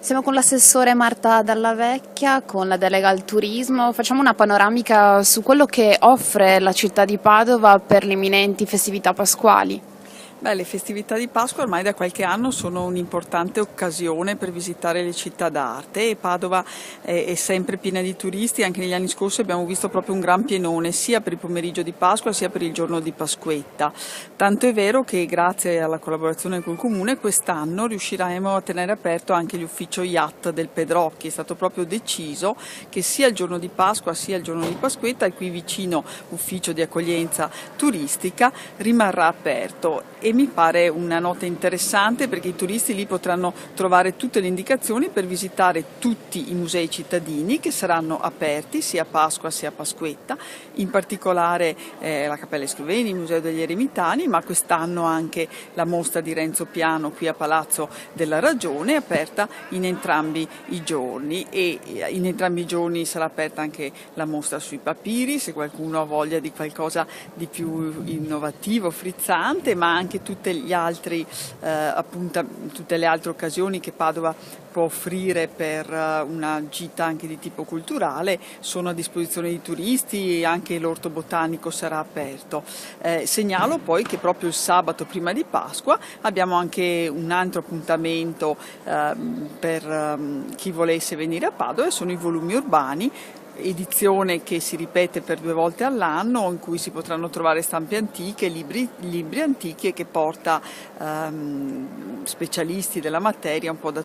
Siamo con l'assessore Marta Dalla Vecchia, con la delega al turismo. Facciamo una panoramica su quello che offre la città di Padova per le imminenti festività pasquali. Beh, le festività di Pasqua ormai da qualche anno sono un'importante occasione per visitare le città d'arte e Padova è sempre piena di turisti. Anche negli anni scorsi abbiamo visto proprio un gran pienone sia per il pomeriggio di Pasqua sia per il giorno di Pasquetta. Tanto è vero che grazie alla collaborazione col Comune quest'anno riusciremo a tenere aperto anche l'ufficio yacht del Pedrocchi. È stato proprio deciso che sia il giorno di Pasqua sia il giorno di Pasquetta il qui vicino ufficio di accoglienza turistica rimarrà aperto. E mi pare una nota interessante perché i turisti lì potranno trovare tutte le indicazioni per visitare tutti i musei cittadini che saranno aperti sia a Pasqua sia a Pasquetta, in particolare la Cappella Scrovegni, il Museo degli Eremitani, ma quest'anno anche la mostra di Renzo Piano qui a Palazzo della Ragione, aperta in entrambi i giorni, e in entrambi i giorni sarà aperta anche la mostra sui papiri, se qualcuno ha voglia di qualcosa di più innovativo, frizzante, ma anche tutte le altre occasioni che Padova può offrire per una gita anche di tipo culturale sono a disposizione dei turisti e anche l'orto botanico sarà aperto. Segnalo poi che proprio il sabato prima di Pasqua abbiamo anche un altro appuntamento per chi volesse venire a Padova, e sono i volumi urbani, edizione che si ripete per 2 volte all'anno, in cui si potranno trovare stampe antiche, libri antichi, e che porta specialisti della materia un po' da